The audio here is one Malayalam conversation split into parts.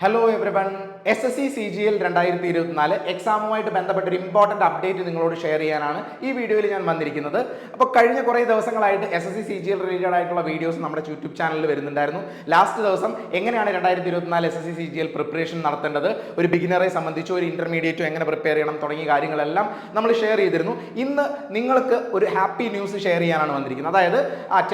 ഹലോ എവരിവൺ, SSC CGL 2024 എക്സാമുമായിട്ട് ബന്ധപ്പെട്ട ഒരു ഇമ്പോർട്ടൻ്റ് അപ്ഡേറ്റ് നിങ്ങളോട് ഷെയർ ചെയ്യാനാണ് ഈ വീഡിയോയിൽ ഞാൻ വന്നിരിക്കുന്നത്. അപ്പോൾ കഴിഞ്ഞ കുറേ ദിവസങ്ങളായിട്ട് SSC CGL റിലേറ്റഡ് ആയിട്ടുള്ള വീഡിയോസ് നമ്മുടെ യൂട്യൂബ് ചാനലിൽ വരുന്നുണ്ടായിരുന്നു. ലാസ്റ്റ് ദിവസം എങ്ങനെയാണ് 2024 SSC CGL പ്രിപ്പറേഷൻ നടത്തേണ്ടത്, ഒരു ബിഗിനറെ സംബന്ധിച്ചോ ഒരു ഇൻ്റർമീഡിയറ്റോ എങ്ങനെ പ്രിപ്പയർ ചെയ്യണം തുടങ്ങിയ കാര്യങ്ങളെല്ലാം നമ്മൾ ഷെയർ ചെയ്തിരുന്നു. ഇന്ന് നിങ്ങൾക്ക് ഒരു ഹാപ്പി ന്യൂസ് ഷെയർ ചെയ്യാനാണ് വന്നിരിക്കുന്നത്. അതായത്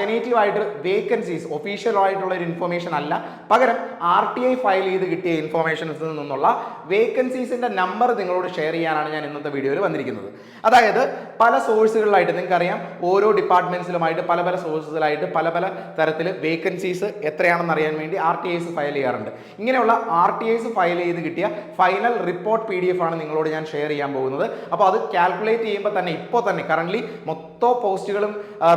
ടെനേറ്റീവ് ആയിട്ട് വേക്കൻസീസ് ഒഫീഷ്യൽ ആയിട്ടുള്ള ഒരു ഇൻഫർമേഷൻ അല്ല, പകരം RTI ഫയൽ ചെയ്ത് കിട്ടിയ ഇൻഫർമേഷൻസിൽ നിന്നുള്ള വേക്കൻസീസിന്റെ നമ്പർ നിങ്ങളോട് ഷെയർ ചെയ്യാനാണ് ഞാൻ ഇന്നത്തെ വീഡിയോയിൽ വന്നിരിക്കുന്നത്. അതായത് പല സോഴ്സുകളിലായിട്ട് നിങ്ങൾക്കറിയാം, ഓരോ ഡിപ്പാർട്ട്മെന്റ്സിലുമായിട്ട് പല പല സോഴ്സുകളായിട്ട് പല പല തരത്തിൽ വേക്കൻസീസ് എത്രയാണെന്ന് അറിയാൻ വേണ്ടി RTIs ഫയൽ ചെയ്യാറുണ്ട്. ഇങ്ങനെയുള്ള RTIs ഫയൽ ചെയ്ത് കിട്ടിയ ഫൈനൽ റിപ്പോർട്ട് PDF ആണ് നിങ്ങളോട് ഞാൻ ഷെയർ ചെയ്യാൻ പോകുന്നത്. അപ്പോൾ അത് കാൽക്കുലേറ്റ് ചെയ്യുമ്പോൾ തന്നെ ഇപ്പോൾ തന്നെ കറന്റ് മൊത്തം പോസ്റ്റുകളും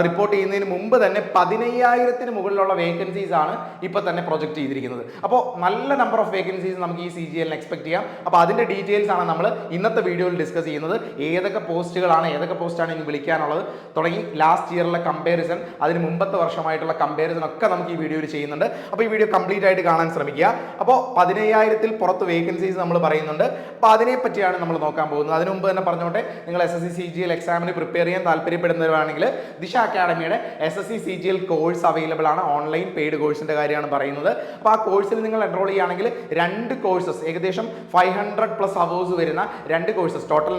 റിപ്പോർട്ട് ചെയ്യുന്നതിന് മുമ്പ് തന്നെ 15,000-ന് മുകളിലുള്ള വേക്കൻസീസ് ആണ് ഇപ്പോൾ തന്നെ പ്രൊജക്ട് ചെയ്തിരിക്കുന്നത്. അപ്പോൾ നല്ല നമ്പർ ഓഫ് വേക്കൻസീസ് നമുക്ക് ഈ CGL എക്സ്പെക്ട് ചെയ്യാം. അപ്പോൾ അതിന്റെ ഡീറ്റെയിൽസ് ആണ് നമ്മൾ ഇന്നത്തെ വീഡിയോയിൽ ഡിസ്കസ് ചെയ്യുന്നത്. ഏതൊക്കെ പോസ്റ്റുകളാണ്, ഏതൊക്കെ പോസ്റ്റാണ് ഇനി വിളിക്കാനുള്ളത് തുടങ്ങി ലാസ്റ്റ് ഇയറിലെ കമ്പാരിസൺ, അതിന് മുമ്പത്തെ വർഷമായിട്ടുള്ള കമ്പാരിസൺ ഒക്കെ നമുക്ക് ഈ വീഡിയോയിൽ ചെയ്യുന്നുണ്ട്. അപ്പോൾ ഈ വീഡിയോ കംപ്ലീറ്റ് ആയിട്ട് കാണാൻ ശ്രമിക്കുക. അപ്പോൾ 15,000-ൽ പുറത്ത് വേക്കൻസീസ് നമ്മൾ പറയുന്നുണ്ട്. അപ്പോൾ അതിനെ പറ്റിയാണ് നമ്മൾ നോക്കാൻ പോകുന്നത്. അതിനു മുമ്പ് തന്നെ പറഞ്ഞോട്ടെ, നിങ്ങൾ SSC CGL എക്സാമിന് പ്രിപ്പയർ ചെയ്യാൻ താല്പര്യപ്പെടുന്നവരാണെങ്കിൽ ദിശ അക്കാഡമിയുടെ SSC CGL കോഴ്സ് അവൈലബിൾ ആണ്. ഓൺലൈൻ പെയ്ഡ് കോഴ്സിന്റെ കാര്യമാണ് പറയുന്നത്. അപ്പോൾ ആ കോഴ്സിൽ നിങ്ങൾ എൻറോൾ ചെയ്യുകയാണെങ്കിൽ 2 കോഴ്സസ്, ഏകദേശം 500+ ഹവേഴ്സ് വരുന്ന 2 കോഴ്സസ്, ടോട്ടൽ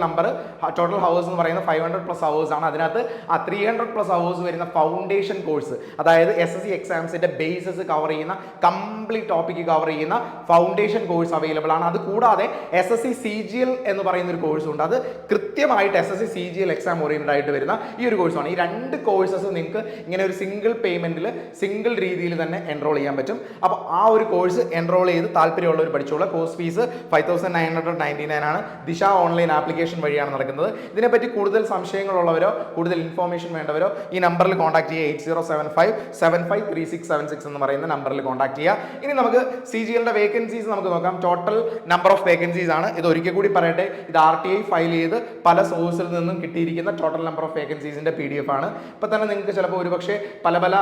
ഹവേഴ്സ് എന്ന് പറയുന്നത് 500+ ഹവേഴ്സ് ആണ്. അതിനകത്ത് 300+ ഹവേഴ്സ് വരുന്ന ഫൗണ്ടേഷൻ കോഴ്സ്, അതായത് SSC എക്സാംസിന്റെ ബേസസ് കവർ ചെയ്യുന്ന കംപ്ലീറ്റ് ടോപ്പിക് കവർ ചെയ്യുന്ന ഫൗണ്ടേഷൻ കോഴ്സ് അവൈലബിൾ ആണ്. അത് കൂടാതെ SSC CGL എന്ന് പറയുന്ന ഒരു കോഴ്സ് ഉണ്ട്. അത് കൃത്യമായിട്ട് SSC CGL എക്സാം ഓറിയന്റഡ് ആയിട്ട് വരുന്ന ഈ ഒരു കോഴ്സാണ്. ഈ 2 കോഴ്സസ് നിങ്ങൾക്ക് ഇങ്ങനെ ഒരു സിംഗിൾ പേയ്മെന്റിൽ സിംഗിൾ രീതിയിൽ തന്നെ എൻറോൾ ചെയ്യാൻ പറ്റും. അപ്പോൾ ആ ഒരു കോഴ്സ് എൻറോൾ ചെയ്ത് താല്പര്യമുള്ളവർ പഠിച്ചോളൂ. കോഴ്സ് ഫീസ് 5,999 ആണ്. ദിശ ഓൺലൈൻ ആപ്ലിക്കേഷൻ വഴിയാണ് നടക്കുന്നത്. ഇതിനെപ്പറ്റി കൂടുതൽ സംശയങ്ങളുള്ളവരോ കൂടുതൽ ഇൻഫോർമേഷൻ വേണ്ടവരോ ഈ നമ്പറിൽ കോൺടാക്ട് ചെയ്യുക. 8075753676 എന്ന് പറയുന്ന നമ്പറിൽ കോൺടാക്ട് ചെയ്യുക. ഇനി നമുക്ക് CGLന്റെ വേക്കൻസീസ് നമുക്ക് നോക്കാം. ടോട്ടൽ നമ്പർ ഓഫ് വേക്കൻസീസ് ആണ്. ഇത് ഒരിക്കൽ കൂടി പറയട്ടെ, ഇത് RTI ഫയൽ ചെയ്ത് പല സോഴ്സിൽ നിന്നും കിട്ടിയിരിക്കുന്ന ടോട്ടൽ നമ്പർ ഓഫ് വേക്കൻസീസിന്റെ PDF ആണ്. ഇപ്പൊ തന്നെ നിങ്ങൾക്ക് ചിലപ്പോൾ ഒരുപക്ഷെ പല പല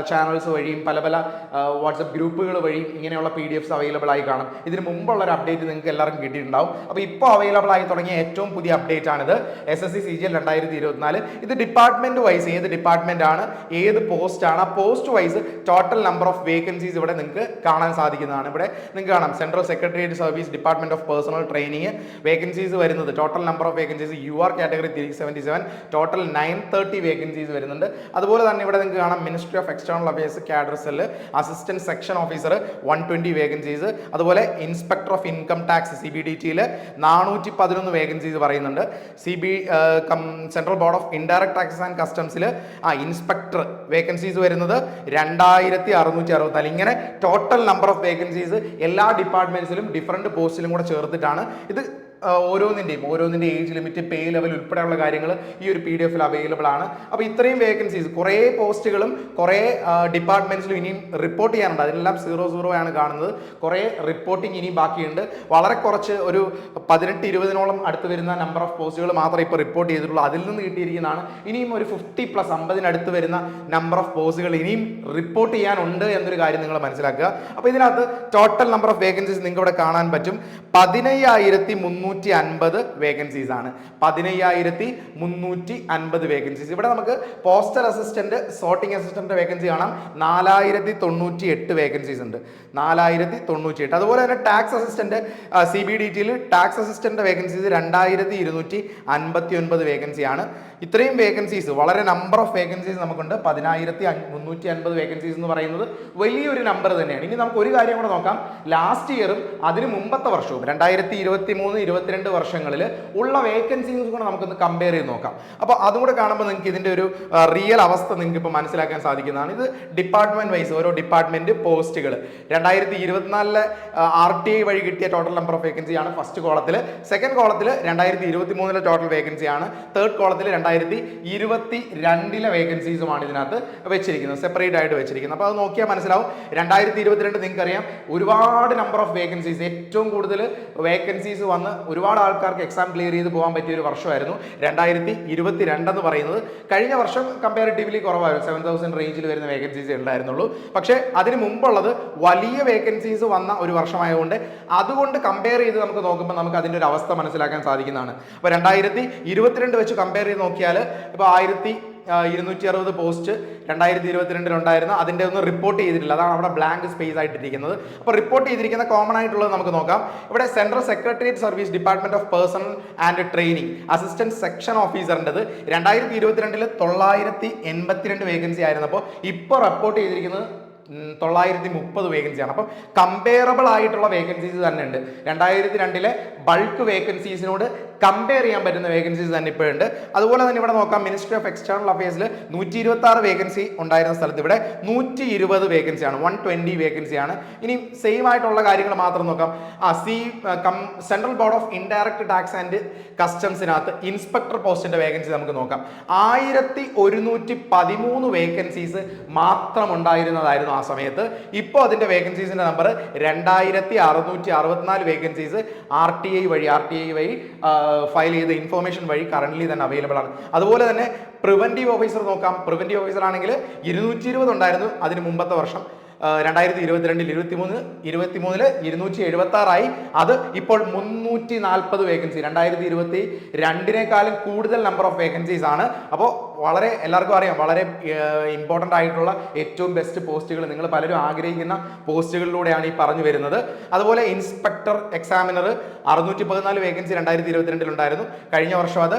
ചാനൽസ് വഴിയും പല പല വാട്സപ്പ് ഗ്രൂപ്പുകൾ വഴിയും ഇങ്ങനെയുള്ള PDFs അവൈലബിൾ ആയി കാണും. ഇതിന് മുമ്പുള്ള ഒരു അപ്ഡേറ്റ് നിങ്ങൾക്ക് എല്ലാവർക്കും കിട്ടിയിട്ടുണ്ടാവും. അപ്പോൾ ഇപ്പോൾ അവൈലബിൾ ആയി തുടങ്ങിയ ഏറ്റവും പുതിയ അപ്ഡേറ്റ് ആണിത്. SSC CGL 2024. ഇത് ഡിപ്പാർട്ട്മെന്റ് വൈസ് ഏത് ഡിപ്പാർട്ട്മെന്റ് ആണ്, ഏത് പോസ്റ്റ് ആണ്, ആ post wise total number of vacancies ഇവിടെ നിങ്ങൾക്ക് കാണാൻ സാധിക്കുന്നതാണ്. ഇവിടെ നിങ്ങൾക്ക് കാണാം, central secretariat service, department of personnel training vacancies വരുന്നത്. Total number of vacancies UR category 377, total 930 vacancies വരുന്നുണ്ട്. അതുപോലെ തന്നെ ഇവിടെ നിങ്ങൾക്ക് കാണാം, ministry of external affairs cadre cell assistant section officer 120 vacancies. അതുപോലെ inspector of income tax CBDT 411 vacancies പറയുന്നുണ്ട്. Central board of indirect taxes and കസ്റ്റംസിൽ ഇൻസ്പെക്ടർ വേക്കൻസീസ് വരുന്നത് 2,664. ഇങ്ങനെ ടോട്ടൽ നമ്പർ ഓഫ് വേക്കൻസീസ് എല്ലാ ഡിപ്പാർട്ട്മെന്റ്സിലും ഡിഫറെന്റ് പോസ്റ്റിലും കൂടെ ചേർത്തിട്ടാണ് ഇത്. ഓരോന്നിൻ്റെ ഏജ് ലിമിറ്റ്, പേ ലെവൽ ഉൾപ്പെടെയുള്ള കാര്യങ്ങൾ ഈ ഒരു PDF അവൈലബിൾ ആണ്. അപ്പോൾ ഇത്രയും വേക്കൻസീസ്, കുറേ പോസ്റ്റുകളും കുറേ ഡിപ്പാർട്ട്മെന്റ്സിലും ഇനിയും റിപ്പോർട്ട് ചെയ്യാനുണ്ട്. അതിലെല്ലാം 00 ആണ് കാണുന്നത്. കുറേ റിപ്പോർട്ടിംഗ് ഇനിയും ബാക്കിയുണ്ട്. വളരെ കുറച്ച് ഒരു 18-20-നോളം അടുത്ത് വരുന്ന നമ്പർ ഓഫ് പോസ്റ്റുകൾ മാത്രമേ ഇപ്പോൾ റിപ്പോർട്ട് ചെയ്തിട്ടുള്ളൂ. അതിൽ നിന്ന് കിട്ടിയിരിക്കുന്നതാണ്. ഇനിയും ഒരു 50+ 50-നടുത്ത് വരുന്ന നമ്പർ ഓഫ് പോസ്റ്റുകൾ ഇനിയും റിപ്പോർട്ട് ചെയ്യാനുണ്ട് എന്നൊരു കാര്യം നിങ്ങൾ മനസ്സിലാക്കുക. അപ്പോൾ ഇതിനകത്ത് ടോട്ടൽ നമ്പർ ഓഫ് വേക്കൻസീസ് നിങ്ങൾക്ക് ഇവിടെ കാണാൻ പറ്റും. 15,350 വേക്കൻസീസ് ആണ്. 15,350 വേക്കൻസീസ്. ഇവിടെ നമുക്ക് postal assistant, sorting assistant vacancy കാണാം. 4,098 വേക്കൻസീസ് ഉണ്ട്. 4,098. അതുപോലെ തന്നെ tax assistant CBDT tax assistant vacancies 2,259 vacancy ആണ്. ഇത്രയും വേക്കൻസീസ്, വളരെ നമ്പർ ഓഫ് വേക്കൻസീസ് നമുക്കുണ്ട്. 10,350 വേക്കൻസീസ് എന്ന് പറയുന്നത് വലിയൊരു നമ്പർ തന്നെയാണ്. ഇനി നമുക്ക് ഒരു കാര്യം കൂടെ നോക്കാം. ലാസ്റ്റ് ഇയറും അതിന് മുമ്പത്തെ വർഷവും 2023-22 വർഷങ്ങളിൽ ഉള്ള വേക്കൻസീസ് കൂടെ നമുക്കൊന്ന് കമ്പയർ ചെയ്ത് നോക്കാം. അപ്പോൾ അതും കൂടെ കാണുമ്പോൾ നിങ്ങൾക്ക് ഇതിന്റെ ഒരു റിയൽ അവസ്ഥ നിങ്ങൾക്ക് ഇപ്പോൾ മനസ്സിലാക്കാൻ സാധിക്കുന്നതാണ്. ഇത് ഡിപ്പാർട്ട്മെന്റ് വൈസ് ഓരോ ഡിപ്പാർട്ട്മെന്റ് പോസ്റ്റുകൾ 2024 RTI വഴി കിട്ടിയ ടോട്ടൽ നമ്പർ ഓഫ് വേക്കൻസി ആണ് ഫസ്റ്റ് കോളത്തിൽ. സെക്കൻഡ് കോളത്തിൽ 2023 ടോട്ടൽ വേക്കൻസി ആണ്. തേർഡ് കോളത്തിൽ 2022 വേക്കൻസീസുമാണ് ഇതിനകത്ത് വെച്ചിരിക്കുന്നത്, സെപ്പറേറ്റ് ആയിട്ട് വെച്ചിരിക്കുന്നത്. അപ്പോൾ അത് നോക്കിയാൽ മനസ്സിലാവും. 2022 നിങ്ങൾക്കറിയാം ഒരുപാട് നമ്പർ ഓഫ് വേക്കൻസീസ്, ഏറ്റവും കൂടുതൽ വേക്കൻസീസ് വന്ന് ഒരുപാട് ആൾക്കാർക്ക് എക്സാം ക്ലിയർ ചെയ്ത് പോകാൻ പറ്റിയ ഒരു വർഷമായിരുന്നു 2022 എന്ന് പറയുന്നത്. കഴിഞ്ഞ വർഷം കമ്പാരിറ്റീവ്ലി കുറവായിരുന്നു, 7000 റേഞ്ചിൽ വരുന്ന വേക്കൻസീസ് ഉണ്ടായിരുന്നുള്ളൂ. പക്ഷേ അതിന് മുമ്പുള്ളത് വലിയ വേക്കൻസീസ് വന്ന ഒരു വർഷമായതുകൊണ്ട് അതുകൊണ്ട് കമ്പയർ ചെയ്ത് നമുക്ക് നോക്കുമ്പോൾ നമുക്ക് അതിൻ്റെ ഒരു അവസ്ഥ മനസ്സിലാക്കാൻ സാധിക്കുന്നതാണ്. അപ്പോൾ 2022 വെച്ച് കമ്പയർ ചെയ്ത് നോക്കിയാൽ ഇപ്പോൾ 1260 പോസ്റ്റ് 2022 ഉണ്ടായിരുന്നു. അതിൻ്റെ ഒന്നും റിപ്പോർട്ട് ചെയ്തിട്ടില്ല, അതാണ് അവിടെ ബ്ലാങ്ക് സ്പേസ് ആയിട്ടിരിക്കുന്നത്. അപ്പോൾ റിപ്പോർട്ട് ചെയ്തിരിക്കുന്ന കോമൺ ആയിട്ടുള്ളത് നമുക്ക് നോക്കാം. ഇവിടെ central secretariat service department of personnel and training assistant section ഓഫീസറിൻ്റെത് 2022 982 വേക്കൻസി ആയിരുന്നപ്പോൾ ഇപ്പോൾ റിപ്പോർട്ട് ചെയ്തിരിക്കുന്നത് 930 വേക്കൻസിയാണ്. അപ്പം കമ്പയറബിൾ ആയിട്ടുള്ള വേക്കൻസീസ് തന്നെ ഉണ്ട്. 2002 ബൾക്ക് വേക്കൻസീസിനോട് കമ്പയർ ചെയ്യാൻ പറ്റുന്ന വേക്കൻസീസ് തന്നെ ഇപ്പോഴുണ്ട്. അതുപോലെ തന്നെ ഇവിടെ നോക്കാം, മിനിസ്ട്രി ഓഫ് എക്സ്റ്റേണൽ അഫയേഴ്സിൽ 126 വേക്കൻസി ഉണ്ടായിരുന്ന സ്ഥലത്ത് ഇവിടെ 120 വേക്കൻസിയാണ്, 120 വേക്കൻസിയാണ്. ഇനി സെയിം ആയിട്ടുള്ള കാര്യങ്ങൾ മാത്രം നോക്കാം. Central board of indirect tax and കസ്റ്റംസിനകത്ത് ഇൻസ്പെക്ടർ പോസ്റ്റിന്റെ വേക്കൻസി നമുക്ക് നോക്കാം. 1113 വേക്കൻസീസ് മാത്രം ഉണ്ടായിരുന്നതായിരുന്നു ആ സമയത്ത്. ഇപ്പോൾ അതിന്റെ വേക്കൻസീസിന്റെ നമ്പർ 2664 വേക്കൻസീസ് RTI വഴി ഫയൽ ചെയ്ത ഇൻഫോർമേഷൻ വഴി കറന്റ് തന്നെ അവൈലബിൾ ആണ്. അതുപോലെ തന്നെ പ്രിവന്റീവ് ഓഫീസർ നോക്കാം. പ്രിവന്റീവ് ഓഫീസർ ആണെങ്കിൽ 220 ഉണ്ടായിരുന്നു അതിന് മുമ്പത്തെ വർഷം. 2022 23 276 അത് ഇപ്പോൾ 340 വേക്കൻസി, 2022 കൂടുതൽ നമ്പർ ഓഫ് വേക്കൻസീസ് ആണ്. അപ്പോൾ വളരെ എല്ലാവർക്കും അറിയാം, വളരെ ഇമ്പോർട്ടൻ്റ് ആയിട്ടുള്ള ഏറ്റവും ബെസ്റ്റ് പോസ്റ്റുകൾ നിങ്ങൾ പലരും ആഗ്രഹിക്കുന്ന പോസ്റ്റുകളിലൂടെയാണ് ഈ പറഞ്ഞു വരുന്നത്. അതുപോലെ ഇൻസ്പെക്ടർ എക്സാമിനർ 614 വേക്കൻസി 2022 ഉണ്ടായിരുന്നു. കഴിഞ്ഞ വർഷം അത്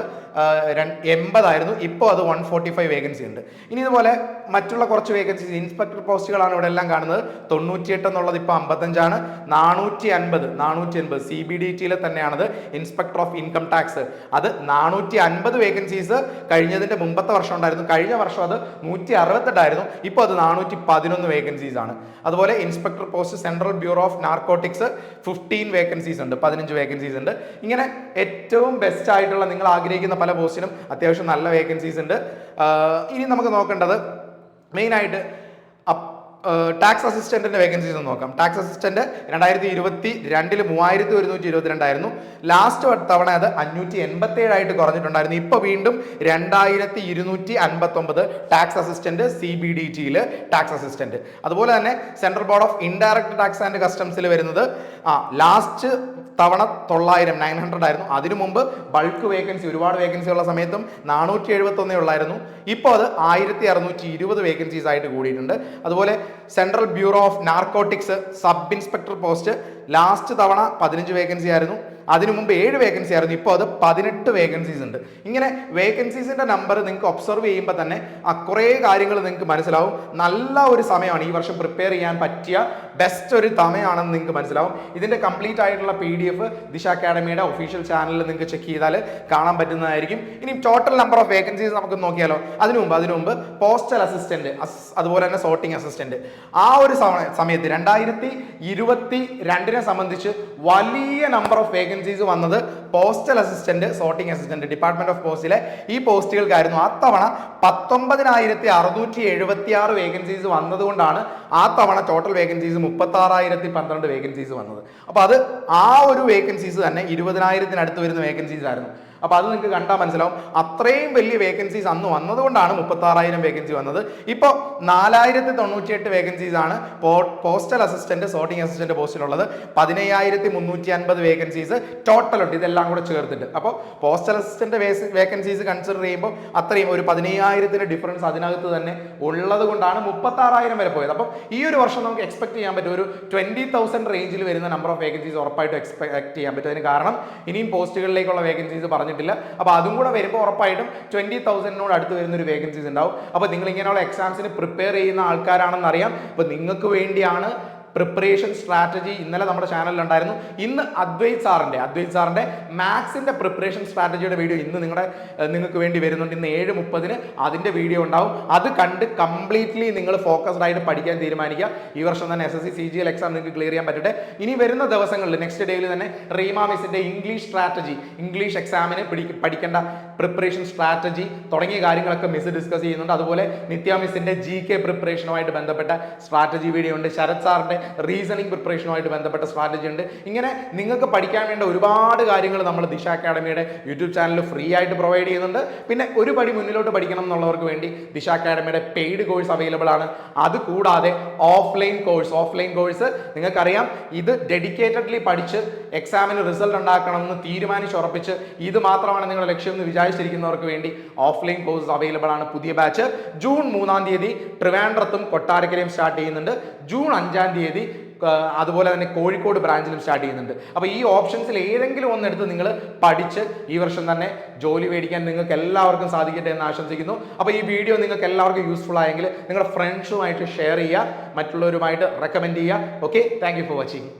80 ആയിരുന്നു, ഇപ്പോൾ അത് 145 വേക്കൻസി ഉണ്ട്. ഇനി ഇതുപോലെ മറ്റുള്ള കുറച്ച് വേക്കൻസീസ് ഇൻസ്പെക്ടർ പോസ്റ്റുകളാണ് ഇവിടെ എല്ലാം കാണുന്നത്. 98 എന്നുള്ളത് ഇപ്പോൾ 55 ആണ്. 450 CBDT തന്നെയാണത്. ഇൻസ്പെക്ടർ ഓഫ് ഇൻകം ടാക്സ് അത് 450 വേക്കൻസീസ് കഴിഞ്ഞതിന്റെ മുമ്പത്തെ വർഷം ഉണ്ടായിരുന്നു. കഴിഞ്ഞ വർഷം അത് 168 ആയിരുന്നു, ഇപ്പോൾ അത് 411 വേക്കൻസീസ് ആണ്. അതുപോലെ inspector post central bureau of narcotics 15 vacancies ഉണ്ട്, 15 വേക്കൻസീസ് ഉണ്ട്. ഇങ്ങനെ ഏറ്റവും ബെസ്റ്റ് ആയിട്ടുള്ള നിങ്ങൾ ആഗ്രഹിക്കുന്ന പല പോസ്റ്റിനും അത്യാവശ്യം നല്ല വേക്കൻസീസ് ഉണ്ട്. ഇനി നമുക്ക് നോക്കേണ്ടത് മെയിനായിട്ട് ടാക്സ് അസിസ്റ്റന്റിന്റെ വേക്കൻസീസ് നോക്കാം. ടാക്സ് അസിസ്റ്റന്റ് 2022 3122 ആയിരുന്നു. ലാസ്റ്റ് തവണ അത് 587 ആയിട്ട് കുറഞ്ഞിട്ടുണ്ടായിരുന്നു. ഇപ്പോൾ വീണ്ടും 2259 tax assistant CBDT tax assistant. അതുപോലെ തന്നെ central board of indirect tax and കസ്റ്റംസിൽ വരുന്നത് ലാസ്റ്റ് തവണ 900 ആയിരുന്നു. അതിനു മുമ്പ് ബൾക്ക് വേക്കൻസി ഒരുപാട് വേക്കൻസി ഉള്ള സമയത്തും 471 ഉള്ളായിരുന്നു. ഇപ്പോൾ അത് 1620 വേക്കൻസീസ് ആയിട്ട് കൂടിയിട്ടുണ്ട്. അതുപോലെ central bureau of narcotics sub inspector post last തവണ 15 വേക്കൻസി ആയിരുന്നു. അതിനു മുമ്പ് 7 വേക്കൻസി ആയിരുന്നു, ഇപ്പോൾ അത് 18 വേക്കൻസീസ് ഉണ്ട്. ഇങ്ങനെ വേക്കൻസീസിന്റെ നമ്പർ നിങ്ങൾക്ക് ഒബ്സർവ് ചെയ്യുമ്പോൾ തന്നെ കുറേ കാര്യങ്ങൾ നിങ്ങൾക്ക് മനസ്സിലാവും. നല്ല ഒരു സമയമാണ്, ഈ വർഷം പ്രിപ്പയർ ചെയ്യാൻ പറ്റിയ ബെസ്റ്റ് ഒരു സമയമാണെന്ന് നിങ്ങൾക്ക് മനസ്സിലാവും. ഇതിന്റെ കംപ്ലീറ്റ് ആയിട്ടുള്ള PDF ദിശ അക്കാഡമിയുടെ ഒഫീഷ്യൽ ചാനലിൽ നിങ്ങൾക്ക് ചെക്ക് ചെയ്താൽ കാണാൻ പറ്റുന്നതായിരിക്കും. ഇനി ടോട്ടൽ നമ്പർ ഓഫ് വേക്കൻസീസ് നമുക്ക് നോക്കിയാലോ. അതിനു മുമ്പ് പോസ്റ്റൽ അസിസ്റ്റന്റ്, അതുപോലെ തന്നെ സോർട്ടിംഗ് അസിസ്റ്റന്റ്, ആ ഒരു സമയത്ത് 2022 സംബന്ധിച്ച് വലിയ നമ്പർ ഓഫ് വേക്കൻസീസ് വന്നത് postal assistant, sorting assistant department of പോസ്റ്റിലെ ഈ പോസ്റ്റുകൾക്കായിരുന്നു. ആ തവണ 19,676 വേക്കൻസീസ് വന്നതുകൊണ്ടാണ് ആ തവണ ടോട്ടൽ വേക്കൻസീസ് 36,012 വേക്കൻസീസ് വന്നത്. അപ്പൊ അത് ആ ഒരു വേക്കൻസീസ് തന്നെ 20,000 വരുന്ന വേക്കൻസീസ് ആയിരുന്നു. അപ്പോൾ അത് നിങ്ങൾക്ക് കണ്ടാൽ മനസ്സിലാവും. അത്രയും വലിയ വേക്കൻസീസ് അന്ന് വന്നതുകൊണ്ടാണ് 36,000 വേക്കൻസി വന്നത്. ഇപ്പോൾ 4,098 വേക്കൻസീസ് ആണ് പോസ്റ്റൽ അസിസ്റ്റന്റ്, സോർട്ടിംഗ് അസിസ്റ്റന്റ് പോസ്റ്റിലുള്ളത്. 15,350 വേക്കൻസീസ് ടോട്ടൽ ഉണ്ട്, ഇതെല്ലാം കൂടെ ചേർത്തിട്ട്. അപ്പോൾ പോസ്റ്റൽ അസിസ്റ്റന്റ് വേക്കൻസീസ് കൺസിഡർ ചെയ്യുമ്പോൾ അത്രയും ഒരു 15,000 ഡിഫറൻസ് അതിനകത്ത് തന്നെ ഉള്ളത് കൊണ്ടാണ് 36,000 വരെ പോയത്. അപ്പം ഈ ഒരു വർഷം നമുക്ക് എക്സ്പെക്ട് ചെയ്യാൻ പറ്റും ഒരു 20,000 റേഞ്ചിൽ വരുന്ന നമ്പർ ഓഫ് വേക്കൻസീസ് ഉറപ്പായിട്ടും എക്സ്പെക്ട് ചെയ്യാൻ പറ്റും. അതിന് കാരണം ഇനിയും പോസ്റ്റുകളിലേക്കുള്ള വേക്കൻസീസ് പറഞ്ഞിട്ടില്ല. അപ്പോൾ അതും കൂടെ വരുമ്പോൾ ഉറപ്പായിട്ടും 20,000 അടുത്ത് വരുന്ന ഒരു വേക്കൻസീസ് ഉണ്ടാവും. അപ്പോൾ നിങ്ങൾ ഇങ്ങനെയുള്ള എക്സാംസിന് പ്രിപ്പയർ ചെയ്യുന്ന ആൾക്കാരാണെന്ന് അറിയാം. അപ്പോൾ നിങ്ങൾക്ക് വേണ്ടിയാണ് പ്രിപ്പറേഷൻ സ്ട്രാറ്റജി ഇന്നലെ നമ്മുടെ ചാനലിൽ ഉണ്ടായിരുന്നു. ഇന്ന് അദ്വൈത് സാറിന്റെ മാത്സിന്റെ പ്രിപ്പറേഷൻ സ്ട്രാറ്റജിയുടെ വീഡിയോ ഇന്ന് നിങ്ങൾക്ക് വേണ്ടി വരുന്നുണ്ട്. ഇന്ന് 7:30 അതിന്റെ വീഡിയോ ഉണ്ടാവും. അത് കണ്ട് കംപ്ലീറ്റ്ലി നിങ്ങൾ ഫോക്കസ്ഡ് ആയിട്ട് പഠിക്കാൻ തീരുമാനിക്കുക. ഈ വർഷം തന്നെ SSC CGL എക്സാം നിങ്ങൾക്ക് ക്ലിയർ ചെയ്യാൻ പറ്റട്ടെ. ഇനി വരുന്ന ദിവസങ്ങളിൽ നെക്സ്റ്റ് ഡേയിൽ തന്നെ റീമ മിസ്സിന്റെ ഇംഗ്ലീഷ് സ്ട്രാറ്റജി, ഇംഗ്ലീഷ് എക്സാമിന് പഠിക്കേണ്ട പ്രിപ്പറേഷൻ സ്ട്രാറ്റജി തുടങ്ങിയ കാര്യങ്ങളൊക്കെ മിസ് ഡിസ്കസ് ചെയ്യുന്നുണ്ട്. അതുപോലെ നിത്യ മിസ്സിന്റെ GK പ്രിപ്പറേഷനുമായിട്ട് ബന്ധപ്പെട്ട സ്ട്രാറ്റജി വീഡിയോ ഉണ്ട്. ശരത് സാറിന്റെ റീസണിംഗ് പ്രിപ്പറേഷനുമായിട്ട് ബന്ധപ്പെട്ട സ്ട്രാറ്റജി ഉണ്ട്. ഇങ്ങനെ നിങ്ങൾക്ക് പഠിക്കാൻ വേണ്ട ഒരുപാട് കാര്യങ്ങൾ നമ്മൾ ദിശ അക്കാഡമിയുടെ യൂട്യൂബ് ചാനലിൽ ഫ്രീ ആയിട്ട് പ്രൊവൈഡ് ചെയ്യുന്നുണ്ട്. പിന്നെ ഒരു പടി മുന്നിലോട്ട് പഠിക്കണം എന്നുള്ളവർക്ക് വേണ്ടി ദിശ അക്കാഡമിയുടെ പെയ്ഡ് കോഴ്സ് അവൈലബിൾ ആണ്. അത് കൂടാതെ ഓഫ്ലൈൻ കോഴ്സ് നിങ്ങൾക്കറിയാം, ഇത് ഡെഡിക്കേറ്റഡ്ലി പഠിച്ച് എക്സാമിന് റിസൾട്ട് ഉണ്ടാക്കണം എന്ന് തീരുമാനിച്ചുറപ്പിച്ച് ഇത് മാത്രമാണ് നിങ്ങളുടെ ലക്ഷ്യം എന്ന് വിചാരിച്ചിരിക്കുന്നവർക്ക് വേണ്ടി ഓഫ്ലൈൻ കോഴ്സ് അവൈലബിൾ ആണ്. പുതിയ ബാച്ച് ജൂൺ 3 ട്രിവാൻഡ്രത്തും കൊട്ടാരക്കരയും സ്റ്റാർട്ട് ചെയ്യുന്നുണ്ട്. ജൂൺ 5 അതുപോലെ തന്നെ കോഴിക്കോട് ബ്രാഞ്ചിലും സ്റ്റാർട്ട് ചെയ്യുന്നുണ്ട്. അപ്പോൾ ഈ ഓപ്ഷൻസിൽ ഏതെങ്കിലും ഒന്നെടുത്ത് നിങ്ങൾ പഠിച്ച് ഈ വർഷം തന്നെ ജോലി മേടിക്കാൻ നിങ്ങൾക്ക് എല്ലാവർക്കും സാധിക്കട്ടെ എന്ന് ആശംസിക്കുന്നു. അപ്പോൾ ഈ വീഡിയോ നിങ്ങൾക്ക് എല്ലാവർക്കും യൂസ്ഫുൾ ആയെങ്കിൽ നിങ്ങളുടെ ഫ്രണ്ട്സുമായിട്ട് ഷെയർ ചെയ്യുക, മറ്റുള്ളവരുമായിട്ട് റെക്കമെൻഡ് ചെയ്യുക. Okay, thank you for watching.